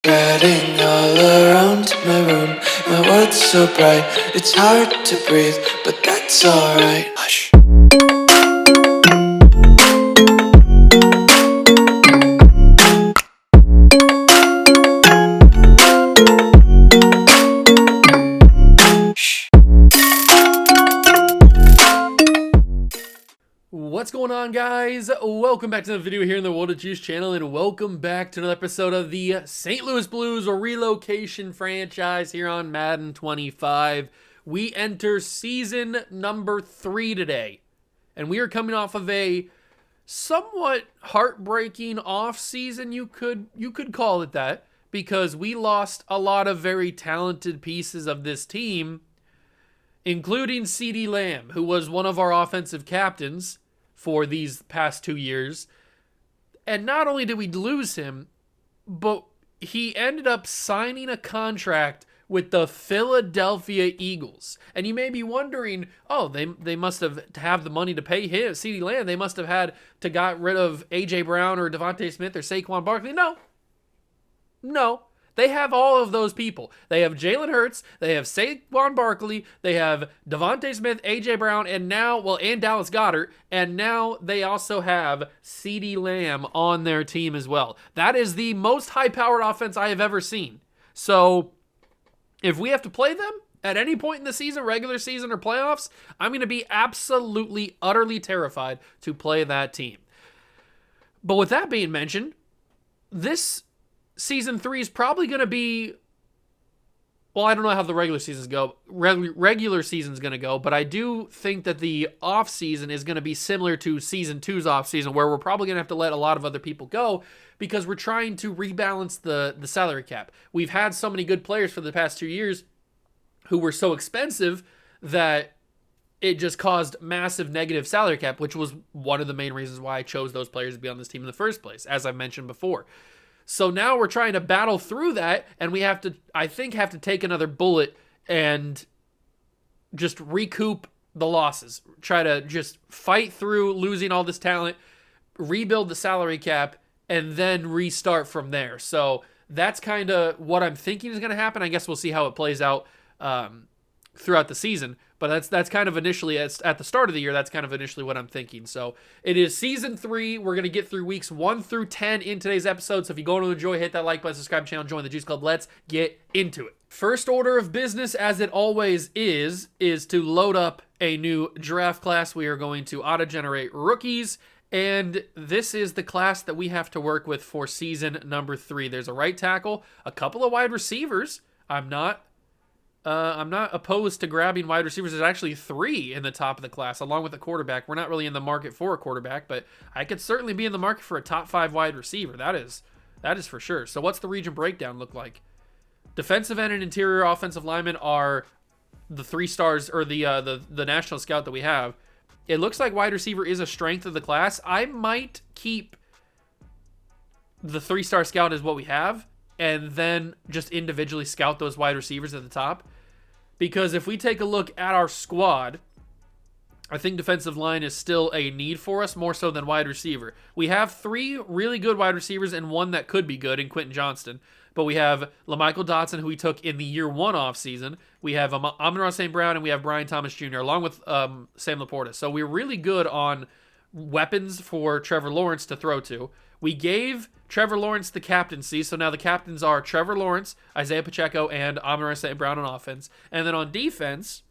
Getting all around my room, my world's so bright, it's hard to breathe, but that's alright. Hush. What's going on, guys? Welcome back to the video here in the World of Juice channel, and welcome back to another episode of the St. Louis Blues Relocation franchise here on Madden 25. We enter season number 3 today, and we are coming off of a somewhat heartbreaking off season. You could call it that, because we lost a lot of very talented pieces of this team, including CeeDee Lamb, who was one of our offensive captains for these past 2 years. And not only did we lose him, but he ended up signing a contract with the Philadelphia Eagles. And you may be wondering, oh, they must have the money to pay him, CeeDee Lamb. They must have had to got rid of A.J. Brown or Devontae Smith or Saquon Barkley. No. They have all of those people. They have Jalen Hurts, they have Saquon Barkley, they have Devontae Smith, A.J. Brown, and Dallas Goedert, and now they also have CeeDee Lamb on their team as well. That is the most high-powered offense I have ever seen. So, if we have to play them at any point in the season, regular season or playoffs, I'm going to be absolutely, utterly terrified to play that team. But with that being mentioned, this Season 3 is probably going to be, well, I don't know how the regular season's go. Regular season's going to go, but I do think that the off season is going to be similar to Season 2's off season, where we're probably going to have to let a lot of other people go because we're trying to rebalance the salary cap. We've had so many good players for the past 2 years who were so expensive that it just caused massive negative salary cap, which was one of the main reasons why I chose those players to be on this team in the first place, as I mentioned before. So now we're trying to battle through that, and we have to take another bullet and just recoup the losses. Try to just fight through losing all this talent, rebuild the salary cap, and then restart from there. So that's kind of what I'm thinking is going to happen. I guess we'll see how it plays out throughout the season. But that's kind of initially, at the start of the year, that's kind of initially what I'm thinking. So it is Season 3. We're going to get through weeks 1 through 10 in today's episode. So if you're going to enjoy, hit that like button, subscribe to the channel, join the Juice Club. Let's get into it. First order of business, as it always is to load up a new draft class. We are going to auto-generate rookies. And this is the class that we have to work with for season number 3. There's a right tackle, a couple of wide receivers. I'm not opposed to grabbing wide receivers. There's actually 3 in the top of the class, along with a quarterback. We're not really in the market for a quarterback, but I could certainly be in the market for a top 5 wide receiver. That is for sure. So what's the region breakdown look like? Defensive end and interior offensive linemen are the 3 stars, or the national scout that we have. It looks like wide receiver is a strength of the class. I might keep the 3-star scout as what we have, and then just individually scout those wide receivers at the top. Because if we take a look at our squad, I think defensive line is still a need for us, more so than wide receiver. We have 3 really good wide receivers and 1 that could be good in Quentin Johnston. But we have LaMichael Dotson, who we took in the year 1 offseason. We have Amon-Ra St. Brown, and we have Brian Thomas Jr., along with Sam Laporta. So we're really good on weapons for Trevor Lawrence to throw to. We gave Trevor Lawrence the captaincy, so now the captains are Trevor Lawrence, Isaiah Pacheco, and Amon-Ra St. Brown on offense. And then on defense,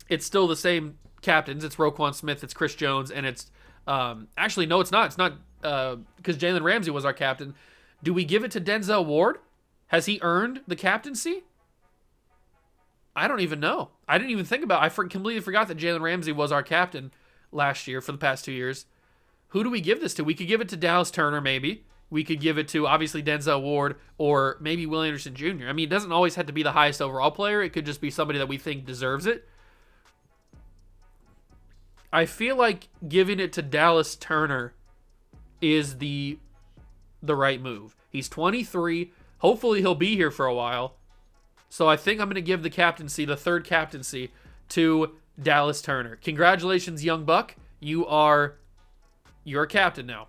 it's still the same captains. It's Roquan Smith, it's Chris Jones, and it's actually, no, it's not. It's not, because Jalen Ramsey was our captain. Do we give it to Denzel Ward? Has he earned the captaincy? I don't even know. I didn't even think about it. I completely forgot that Jalen Ramsey was our captain last year for the past 2 years. Who do we give this to? We could give it to Dallas Turner, maybe. We could give it to, obviously, Denzel Ward, or maybe Will Anderson Jr. I mean, it doesn't always have to be the highest overall player. It could just be somebody that we think deserves it. I feel like giving it to Dallas Turner is the right move. He's 23. Hopefully, he'll be here for a while. So I think I'm going to give the captaincy, the 3rd captaincy, to Dallas Turner. Congratulations, young buck. You're a captain now.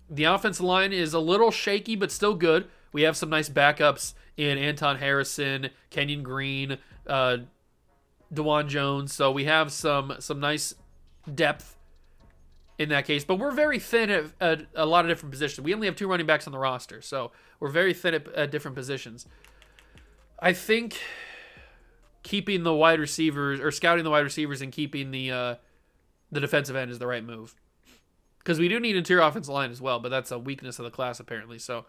The offensive line is a little shaky, but still good. We have some nice backups in Anton Harrison, Kenyon Green, DeJuan Jones. So we have some nice depth in that case. But we're very thin at a lot of different positions. We only have 2 running backs on the roster. So we're very thin at different positions. I think keeping the wide receivers, or scouting the wide receivers and keeping the defensive end is the right move. Because we do need interior offensive line as well, but that's a weakness of the class apparently. So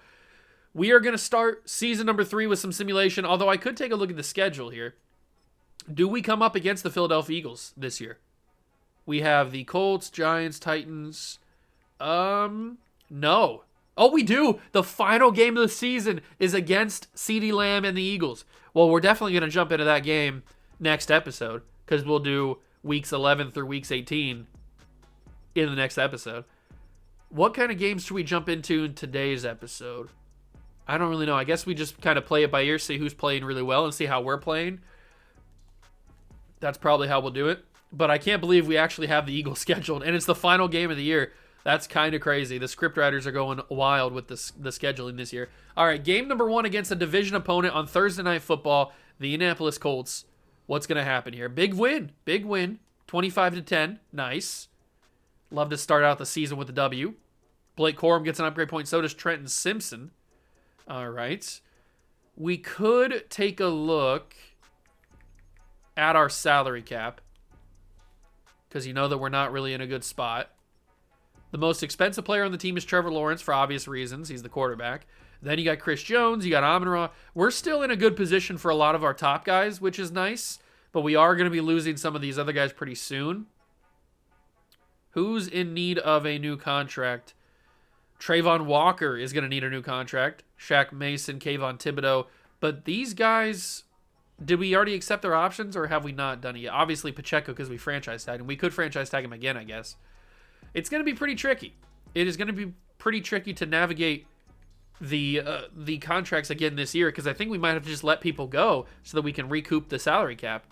we are going to start season number 3 with some simulation, although I could take a look at the schedule here. Do we come up against the Philadelphia Eagles this year? We have the Colts, Giants, Titans. No. Oh, we do. The final game of the season is against CeeDee Lamb and the Eagles. Well, we're definitely going to jump into that game next episode because we'll do weeks 11 through weeks 18 in the next episode. What kind of games should we jump into in today's episode? I don't really know. I guess we just kind of play it by ear, see who's playing really well, and see how we're playing. That's probably how we'll do it. But I can't believe we actually have the Eagles scheduled, and it's the final game of the year. That's kind of crazy. The script writers are going wild with the scheduling this year. All right, game number 1 against a division opponent on Thursday Night Football, the Indianapolis Colts. What's going to happen here? Big win. 25-10. Nice. Love to start out the season with a W. Blake Corum gets an upgrade point. So does Trenton Simpson. All right. We could take a look at our salary cap because you know that we're not really in a good spot. The most expensive player on the team is Trevor Lawrence for obvious reasons. He's the quarterback. Then you got Chris Jones. You got Amon-Ra. We're still in a good position for a lot of our top guys, which is nice. But we are going to be losing some of these other guys pretty soon. Who's in need of a new contract? Trayvon Walker is going to need a new contract. Shaq Mason, Kayvon Thibodeau. But these guys, did we already accept their options or have we not done it yet? Obviously Pacheco because we franchise tagged him. We could franchise tag him again, I guess. It's going to be pretty tricky. It is going to be pretty tricky to navigate the contracts again this year because I think we might have to just let people go so that we can recoup the salary cap.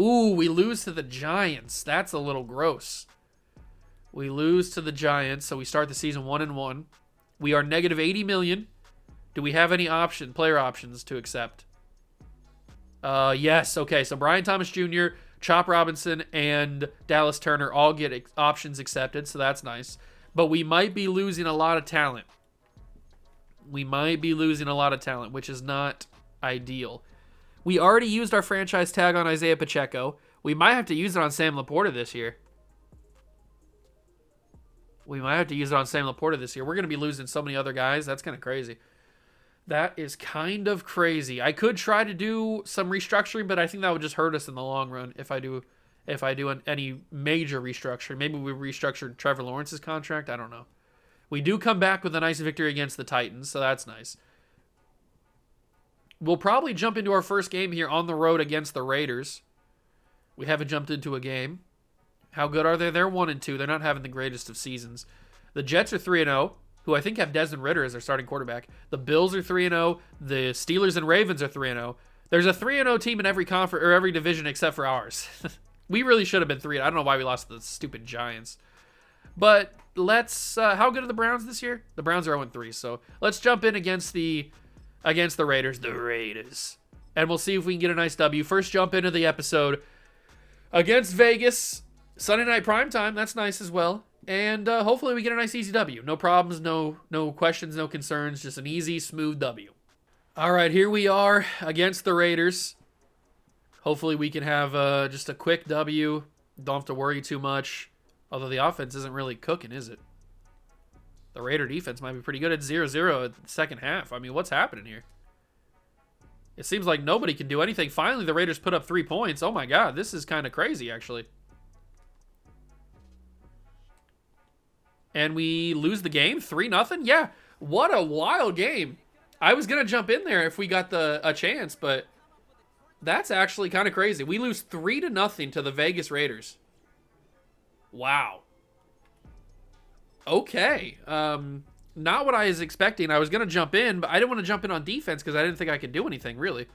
Ooh, we lose to the Giants. That's a little gross. We lose to the Giants, so we start the season 1-1. We are negative $80 million. Do we have any player options to accept? Yes. Okay, so Brian Thomas Jr., Chop Robinson, and Dallas Turner all get options accepted, so that's nice. But we might be losing a lot of talent. Which is not ideal. We already used our franchise tag on Isaiah Pacheco. We might have to use it on Sam Laporta this year. We're going to be losing so many other guys. That's kind of crazy. That is kind of crazy. I could try to do some restructuring, but I think that would just hurt us in the long run if I do any major restructuring. Maybe we restructured Trevor Lawrence's contract. I don't know. We do come back with a nice victory against the Titans, so that's nice. We'll probably jump into our first game here on the road against the Raiders. We haven't jumped into a game. How good are they? They're 1-2. They're not having the greatest of seasons. The Jets are 3-0, who I think have Desmond Ridder as their starting quarterback. The Bills are 3-0. The Steelers and Ravens are 3-0. There's a 3-0 team in every conference or every division except for ours. We really should have been 3. I don't know why we lost to the stupid Giants. But let's. How good are the Browns this year? The Browns are 0-3. So let's jump in against the Raiders. The Raiders. And we'll see if we can get a nice W. First jump into the episode against Vegas. Sunday night primetime. That's nice as well. And hopefully we get a nice easy W. No problems, no questions, no concerns. Just an easy, smooth W. All right, here we are against the Raiders. Hopefully we can have just a quick W. Don't have to worry too much. Although the offense isn't really cooking, is it? The Raider defense might be pretty good at 0-0 at the second half. I mean, what's happening here? It seems like nobody can do anything. Finally, the Raiders put up 3 points. Oh my God, this is kind of crazy, actually. And we lose the game 3-0. Yeah, what a wild game. I was gonna jump in there if we got a chance, but that's actually kind of crazy. We lose 3-0 to the Vegas Raiders. Wow. Okay. Not what I was expecting. I was gonna jump in, but I didn't want to jump in on defense because I didn't think I could do anything really.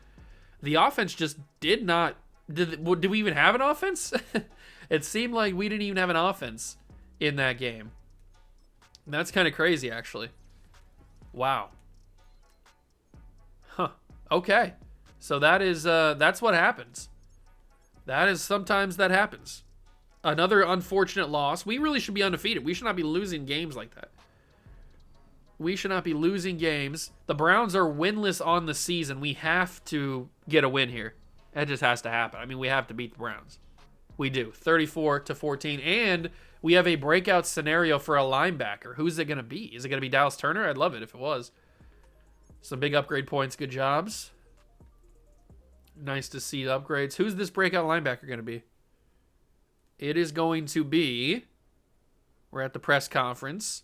The offense just did not. Did we even have an offense? It seemed like we didn't even have an offense in that game. That's kind of crazy, actually. Wow. Huh. Okay. So that is that's what happens. Sometimes that happens. Another unfortunate loss. We really should be undefeated. We should not be losing games like that. We should not be losing games. The Browns are winless on the season. We have to get a win here. That just has to happen. I mean, we have to beat the Browns. We do. 34-14. And we have a breakout scenario for a linebacker. Who's it going to be? Is it going to be Dallas Turner? I'd love it if it was. Some big upgrade points. Good jobs. Nice to see the upgrades. Who's this breakout linebacker going to be? It is going to be... We're at the press conference.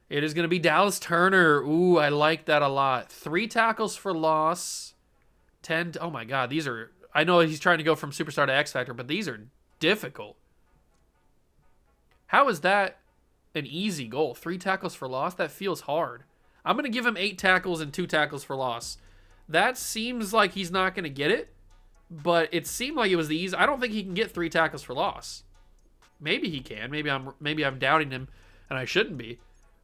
It is going to be Dallas Turner. Ooh, I like that a lot. 3 tackles for loss. 10... Oh, my God. These are... I know he's trying to go from Superstar to X Factor, but these are difficult. How is that an easy goal? 3 tackles for loss? That feels hard. I'm going to give him 8 tackles and 2 tackles for loss. That seems like he's not going to get it, but it seemed like it was the easy. I don't think he can get 3 tackles for loss. Maybe he can. Maybe I'm doubting him, and I shouldn't be.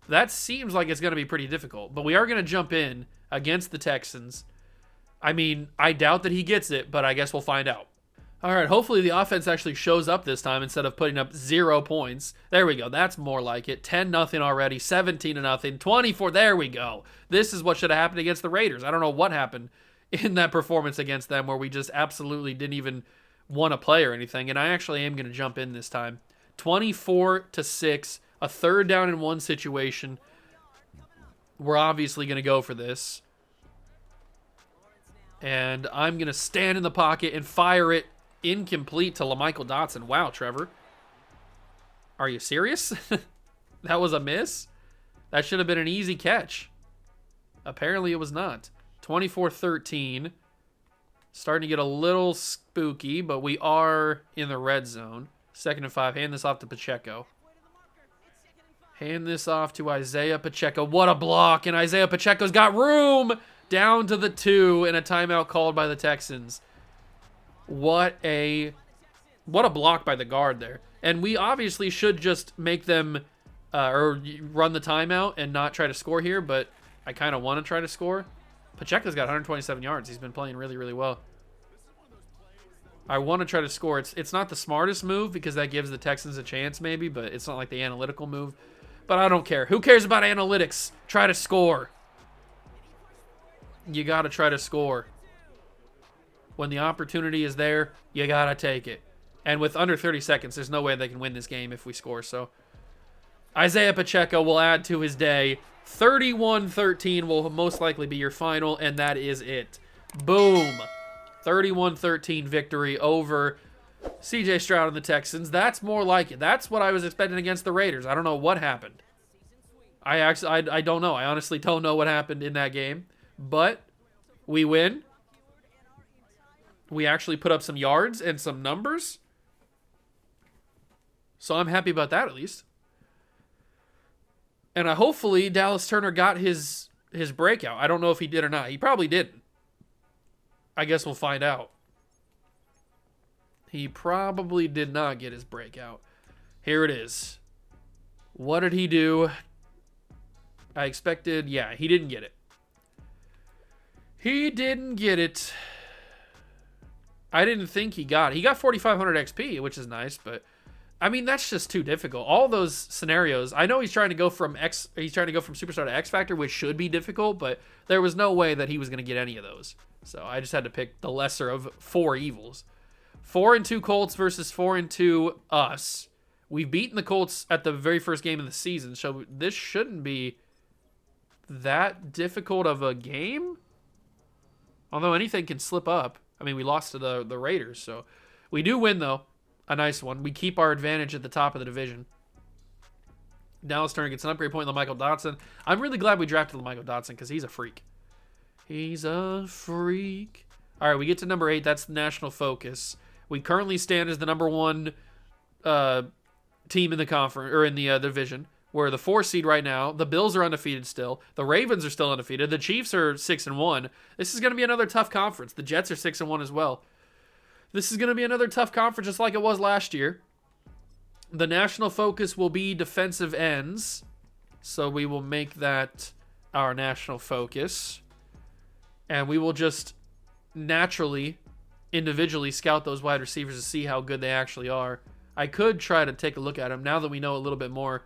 That seems like it's going to be pretty difficult, but we are going to jump in against the Texans. I mean, I doubt that he gets it, but I guess we'll find out. All right, hopefully the offense actually shows up this time instead of putting up 0 points. There we go. That's more like it. 10-0 already, 17-0, 24. There we go. This is what should have happened against the Raiders. I don't know what happened in that performance against them where we just absolutely didn't even want to play or anything, and I actually am going to jump in this time. 24-6, a 3rd down and 1 situation. We're obviously going to go for this. And I'm going to stand in the pocket and fire it incomplete to LaMichael Dotson. Wow, Trevor. Are you serious? That was a miss? That should have been an easy catch. Apparently it was not. 24-13. Starting to get a little spooky, but we are in the red zone. 2nd and 5. Hand this off to Pacheco. Hand this off to Isaiah Pacheco. What a block, and Isaiah Pacheco's got room! Down to the 2 and a timeout called by the Texans. What a block by the guard there. And we obviously should just make them or run the timeout and not try to score here, but I kind of want to try to score. Pacheco's got 127 yards. He's been playing really, really well. I want to try to score. It's not the smartest move because that gives the Texans a chance maybe, but it's not like the analytical move. But I don't care. Who cares about analytics? Try to score. You got to try to score. When the opportunity is there, you got to take it. And with under 30 seconds, there's no way they can win this game if we score. So Isaiah Pacheco will add to his day. 31-13 will most likely be your final, and that is it. Boom. 31-13 victory over CJ Stroud and the Texans. That's more like it. That's what I was expecting against the Raiders. I don't know what happened. I don't know. I honestly don't know what happened in that game. But we win. We actually put up some yards and some numbers. So I'm happy about that at least. And hopefully Dallas Turner got his breakout. I don't know if he did or not. He probably didn't. I guess we'll find out. He probably did not get his breakout. Here it is. What did he do? I expected... Yeah, he didn't get it. He didn't get it. I didn't think he got it. He got 4,500 XP, which is nice, but I mean that's just too difficult. All those scenarios. I know he's trying to go from Superstar to X Factor, which should be difficult, but there was no way that he was going to get any of those. So I just had to pick the lesser of 4 evils. 4-2 Colts versus 4-2 us. We've beaten the Colts at the very first game of the season, so this shouldn't be that difficult of a game. Although anything can slip up. I mean, we lost to the Raiders, so we do win, though. A nice one. We keep our advantage at the top of the division. Dallas Turner gets an upgrade point on LaMichael Dotson. I'm really glad we drafted LaMichael Dotson because he's a freak. He's a freak. All right, we get to number 8. That's the national focus. We currently stand as the number 1 team in the conference or in the division. We're the 4 seed right now. The Bills are undefeated still. The Ravens are still undefeated. The Chiefs are 6-1. This is going to be another tough conference. The Jets are 6-1 as well. This is going to be another tough conference just like it was last year. The national focus will be defensive ends. So we will make that our national focus. And we will just naturally, individually scout those wide receivers to see how good they actually are. I could try to take a look at them now that we know a little bit more.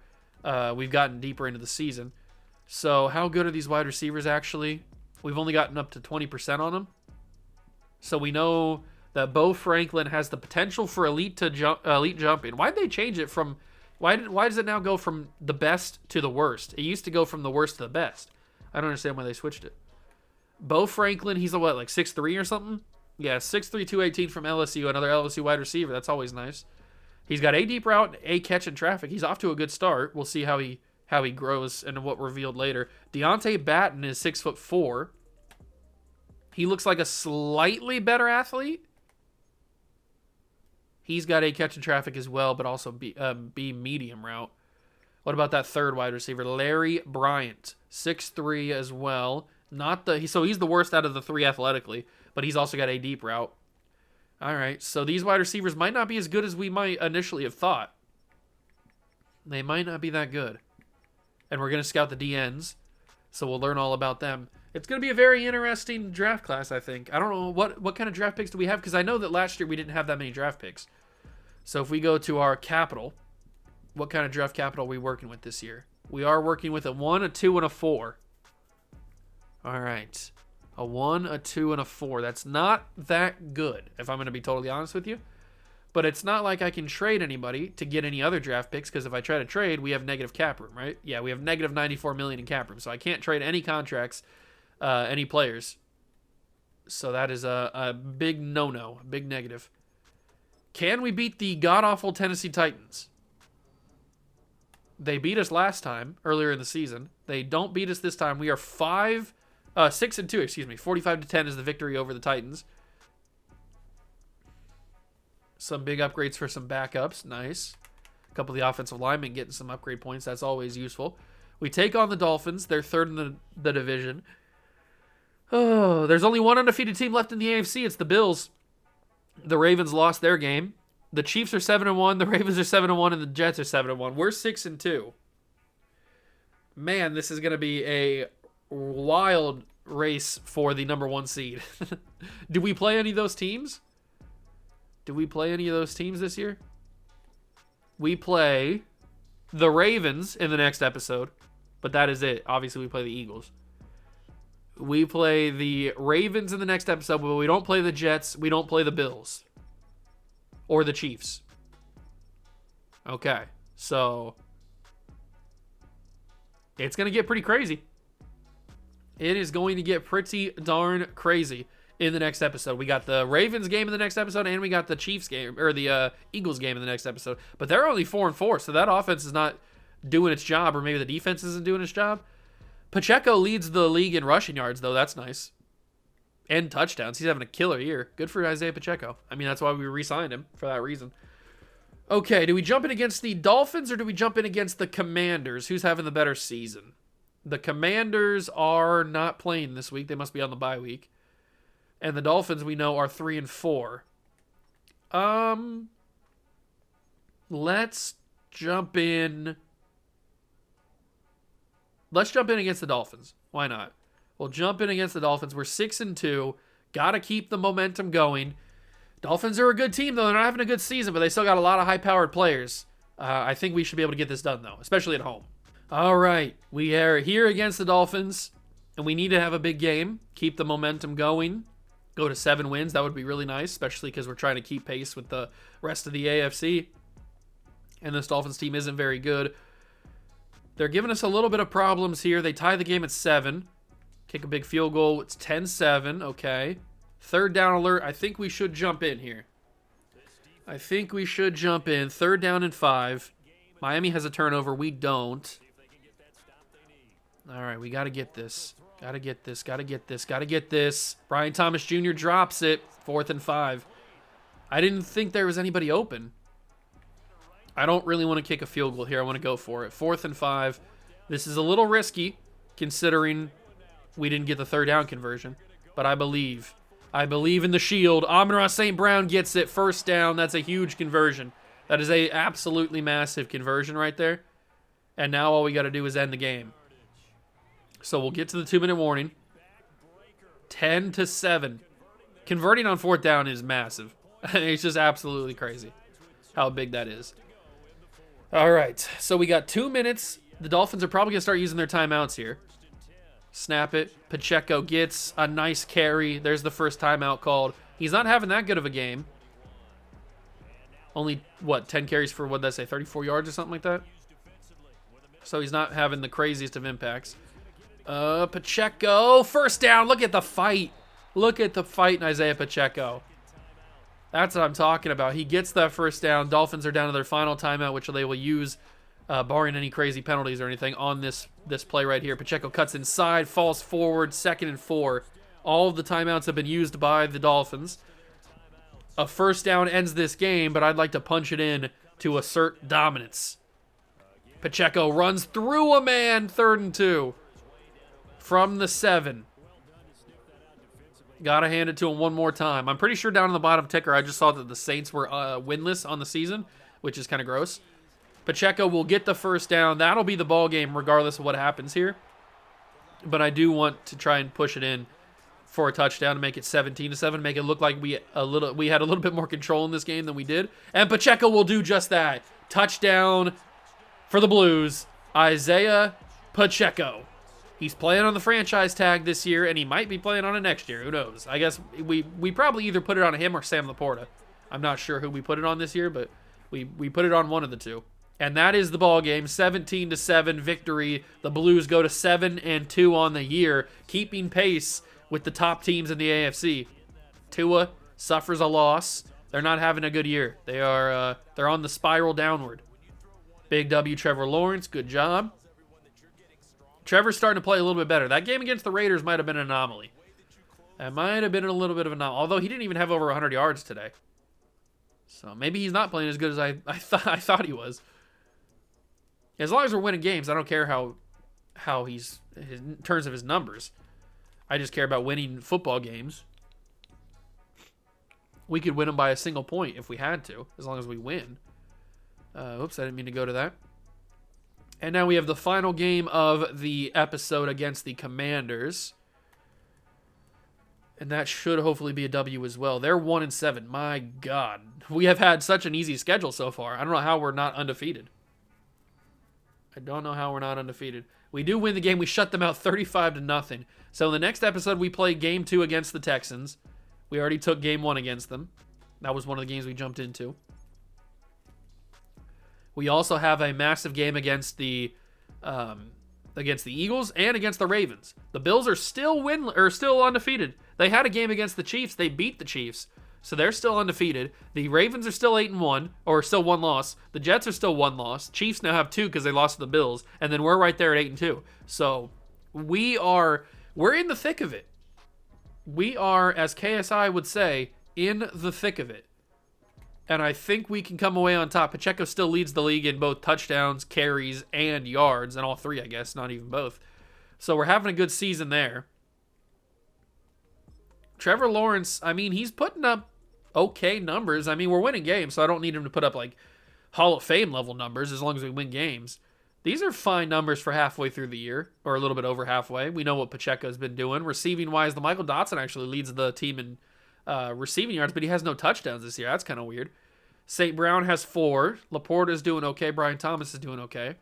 We've gotten deeper into the season. So how good are these wide receivers actually? We've only gotten up to 20% on them. So we know that Bo Franklin has the potential for elite jumping. Why'd they change it from... Why does it now go from the best to the worst? It used to go from the worst to the best. I don't understand why they switched it. Bo Franklin, he's a what, like 6'3" or something? Yeah, 6'3", 218 from LSU, another LSU wide receiver. That's always nice. He's got a deep route, a catch in traffic. He's off to a good start. We'll see how he grows and what revealed later. Deontay Batten is 6'4". He looks like a slightly better athlete. He's got a catch in traffic as well, but also B medium route. What about that third wide receiver, Larry Bryant, 6'3" as well. So he's the worst out of the three athletically, but he's also got a deep route. All right, so these wide receivers might not be as good as we might initially have thought. They might not be that good. And we're going to scout the DNs, so we'll learn all about them. It's going to be a very interesting draft class, I think. I don't know what kind of draft picks do we have, because I know that last year we didn't have that many draft picks. So if we go to our capital, what kind of draft capital are we working with this year? We are working with a 1, a 2, and a 4. All right. A 1, a 2, and a 4. That's not that good, if I'm going to be totally honest with you. But it's not like I can trade anybody to get any other draft picks, because if I try to trade, we have negative cap room, right? Yeah, we have negative $94 million in cap room, so I can't trade any contracts, any players. So that is a big no-no, a big negative. Can we beat the god-awful Tennessee Titans? They beat us last time, earlier in the season. They don't beat us this time. We are 6-2, excuse me. 45-10 is the victory over the Titans. Some big upgrades for some backups. Nice. A couple of the offensive linemen getting some upgrade points. That's always useful. We take on the Dolphins. They're third in the division. Oh, there's only one undefeated team left in the AFC. It's the Bills. The Ravens lost their game. The Chiefs are 7-1. The Ravens are 7-1. And the Jets are 7-1. We're 6-2. Man, this is going to be a wild race for the number 1 seed. Do we play any of those teams? Do we play any of those teams this year? We play the Ravens in the next episode, but that is it. Obviously, we play the Eagles. We play the Ravens in the next episode, but we don't play the Jets. We don't play the Bills or the Chiefs. Okay, so it's going to get pretty crazy. It is going to get pretty darn crazy in the next episode. We got the Ravens game in the next episode, and we got the Chiefs game, or the Eagles game in the next episode. But they're only 4-4, so that offense is not doing its job, or maybe the defense isn't doing its job. Pacheco leads the league in rushing yards, though. That's nice. And touchdowns. He's having a killer year. Good for Isaiah Pacheco. I mean, that's why we re-signed him, for that reason. Okay, do we jump in against the Dolphins, or do we jump in against the Commanders? Who's having the better season? The Commanders are not playing this week. They must be on the bye week. And the Dolphins, we know, are 3-4. Let's jump in. Let's jump in against the Dolphins. Why not? We'll jump in against the Dolphins. We're 6-2. Got to keep the momentum going. Dolphins are a good team, though. They're not having a good season, but they still got a lot of high-powered players. I think we should be able to get this done, though, especially at home. All right. We are here against the Dolphins, and we need to have a big game. Keep the momentum going. Go to 7 wins. That would be really nice, especially because we're trying to keep pace with the rest of the AFC. And this Dolphins team isn't very good. They're giving us a little bit of problems here. They tie the game at 7. Kick a big field goal. It's 10-7. Okay. Third down alert. I think we should jump in here. I think we should jump in. Third down and 5. Miami has a turnover. We don't. All right, we got to get this. Got to get this. Got to get this. Got to get this. Brian Thomas Jr. drops it. 4th and 5. I didn't think there was anybody open. I don't really want to kick a field goal here. I want to go for it. 4th and 5. This is a little risky considering we didn't get the third down conversion. But I believe. I believe in the shield. Amon-Ra St. Brown gets it. First down. That's a huge conversion. That is a absolutely massive conversion right there. And now all we got to do is end the game. So we'll get to the 2-minute warning. 10-7. Converting on 4th down is massive. It's just absolutely crazy how big that is. All right, so we got 2 minutes. The Dolphins are probably going to start using their timeouts here. Snap it. Pacheco gets a nice carry. There's the first timeout called. He's not having that good of a game. Only, what, 10 carries for, what did I say, 34 yards or something like that? So he's not having the craziest of impacts. Pacheco, first down. Look at the fight. Look at the fight in Isaiah Pacheco. That's what I'm talking about. He gets that first down. Dolphins are down to their final timeout, which they will use, barring any crazy penalties or anything, on this play right here. Pacheco cuts inside, falls forward, 2nd and 4. All of the timeouts have been used by the Dolphins. A first down ends this game, but I'd like to punch it in to assert dominance. Pacheco runs through a man, 3rd and 2. From the 7. Gotta hand it to him one more time. I'm pretty sure down in the bottom ticker, I just saw that the Saints were winless on the season, which is kind of gross. Pacheco will get the first down. That'll be the ball game regardless of what happens here. But I do want to try and push it in for a touchdown to make it 17-7, make it look like we had a little bit more control in this game than we did. And Pacheco will do just that. Touchdown for the Blues. Isaiah Pacheco. He's playing on the franchise tag this year, and he might be playing on it next year. Who knows? I guess we probably either put it on him or Sam Laporta. I'm not sure who we put it on this year, but we put it on one of the two. And that is the ball game. 17-7 victory. The Blues go to 7-2 on the year, keeping pace with the top teams in the AFC. Tua suffers a loss. They're not having a good year. They're on the spiral downward. Big W, Trevor Lawrence. Good job. Trevor's starting to play a little bit better. That game against the Raiders might have been an anomaly. That might have been a little bit of an anomaly. Although he didn't even have over 100 yards today. So maybe he's not playing as good as I thought he was. As long as we're winning games, I don't care how he's in terms of his numbers. I just care about winning football games. We could win them by a single point if we had to, as long as we win. Oops, I didn't mean to go to that. And now we have the final game of the episode against the Commanders. And that should hopefully be a W as well. They're 1-7. My God. We have had such an easy schedule so far. I don't know how we're not undefeated. We do win the game. We shut them out 35-0. So in the next episode, we play game 2 against the Texans. We already took game 1 against them. That was one of the games we jumped into. We also have a massive game against the Eagles and against the Ravens. The Bills are still undefeated. They had a game against the Chiefs. They beat the Chiefs. So they're still undefeated. The Ravens are still 8-1, or still 1 loss. The Jets are still 1 loss. Chiefs now have 2 because they lost to the Bills. And then we're right there at 8-2. So we're in the thick of it. We are, as KSI would say, in the thick of it. And I think we can come away on top. Pacheco still leads the league in both touchdowns, carries, and yards. And all 3, I guess, not even both. So we're having a good season there. Trevor Lawrence, I mean, he's putting up okay numbers. I mean, we're winning games, so I don't need him to put up, like, Hall of Fame level numbers as long as we win games. These are fine numbers for halfway through the year, or a little bit over halfway. We know what Pacheco's been doing. Receiving-wise, the Michael Dotson actually leads the team in receiving yards, but he has no touchdowns this year. That's kind of weird. St. Brown has 4. Laporta's doing okay. Brian Thomas is doing okay.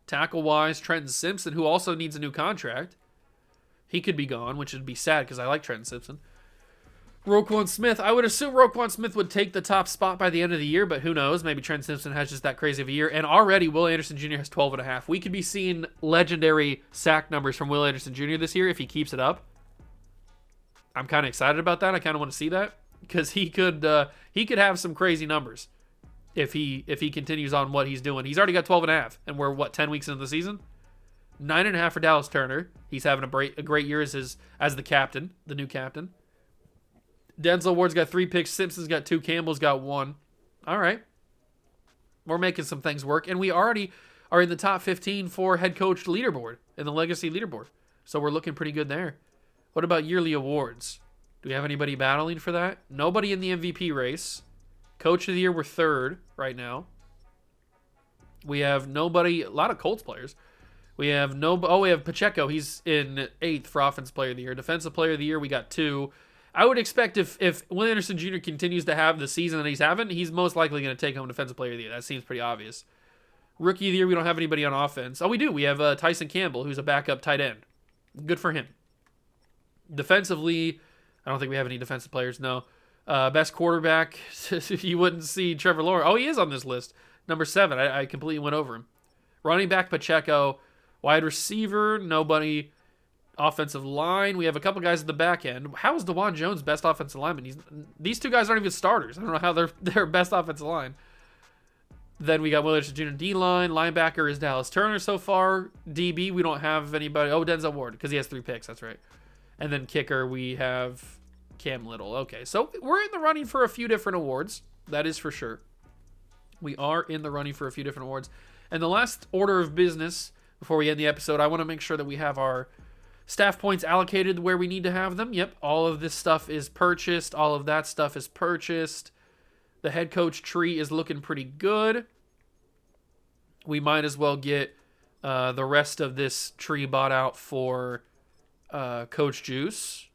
Tackle-wise, Trenton Simpson, who also needs a new contract. He could be gone, which would be sad because I like Trenton Simpson. Roquan Smith. I would assume Roquan Smith would take the top spot by the end of the year, but who knows? Maybe Trent Simpson has just that crazy of a year. And already Will Anderson Jr. has 12.5. We could be seeing legendary sack numbers from Will Anderson Jr. this year if he keeps it up. I'm kind of excited about that. I kind of want to see that because he could have some crazy numbers if he continues on what he's doing. He's already got 12.5, and we're 10 weeks into the season. 9.5 for Dallas Turner. He's having a great year as the captain, the new captain. Denzel Ward's got 3 picks. Simpson's got 2. Campbell's got 1. All right. We're making some things work. And we already are in the top 15 for head coach leaderboard, in the legacy leaderboard. So we're looking pretty good there. What about yearly awards? Do we have anybody battling for that? Nobody in the MVP race. Coach of the year, we're 3rd right now. We have nobody, a lot of Colts players. We have we have Pacheco. He's in 8th for Offensive Player of the Year. Defensive Player of the Year, we got 2. I would expect if Will Anderson Jr. continues to have the season that he's having, he's most likely going to take home Defensive Player of the Year. That seems pretty obvious. Rookie of the Year, we don't have anybody on offense. Oh, we do. We have Tyson Campbell, who's a backup tight end. Good for him. Defensively, I don't think we have any defensive players, no. Best quarterback, you wouldn't see Trevor Lawrence. Oh, he is on this list. Number 7. I completely went over him. Running back, Pacheco. Wide receiver, nobody. Offensive line, we have a couple guys at the back end. How is DeJuan Jones best offensive lineman? These 2 guys aren't even starters. I don't know how they're best offensive line. Then we got Will Anderson Jr. D-line. Linebacker is Dallas Turner so far. DB, we don't have anybody. Oh, Denzel Ward, because he has 3 picks. That's right. And then kicker, we have Cam Little. Okay, so we're in the running for a few different awards. That is for sure. We are in the running for a few different awards. And the last order of business before we end the episode, I want to make sure that we have our staff points allocated where we need to have them. Yep, all of this stuff is purchased. All of that stuff is purchased. The head coach tree is looking pretty good. We might as well get the rest of this tree bought out for Coach Juice.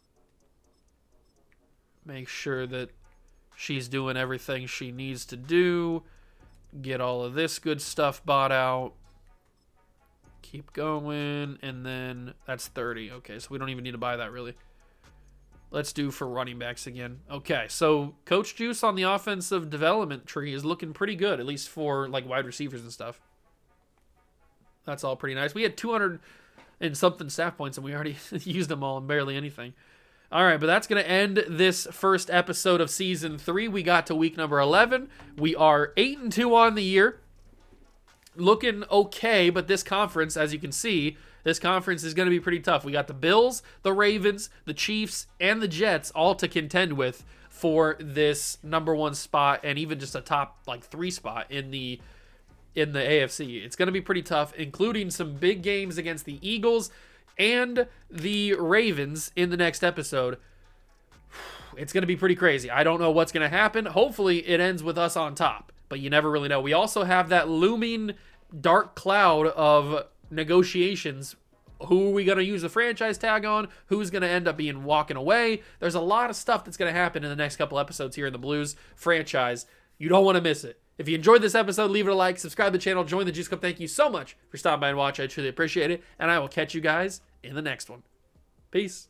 Make sure that she's doing everything she needs to do. Get all of this good stuff bought out. Keep going. And then that's 30. Okay, so we don't even need to buy that really. Let's do for running backs again. Okay, so Coach Juice on the offensive development tree is looking pretty good, at least for like wide receivers and stuff. That's all pretty nice. We had 200 and something staff points, and we already used them all and barely anything. All right, but that's going to end this first episode of Season 3. We got to week number 11. We are 8-2 on the year. Looking okay, but this conference, as you can see, this conference is going to be pretty tough. We got the Bills, the Ravens, the Chiefs, and the Jets all to contend with for this number 1 spot and even just a top like 3 spot in the AFC. It's going to be pretty tough, including some big games against the Eagles and the Ravens in the next episode. It's going to be pretty crazy. I don't know what's going to happen. Hopefully it ends with us on top, but you never really know. We also have that looming dark cloud of negotiations. Who are we going to use the franchise tag on? Who's going to end up being walking away? There's a lot of stuff that's going to happen in the next couple episodes here in the Blues franchise. You don't want to miss it. If you enjoyed this episode, leave it a like, subscribe to the channel, join the Juice Club. Thank you so much for stopping by and watching. I truly appreciate it, and I will catch you guys in the next one. Peace.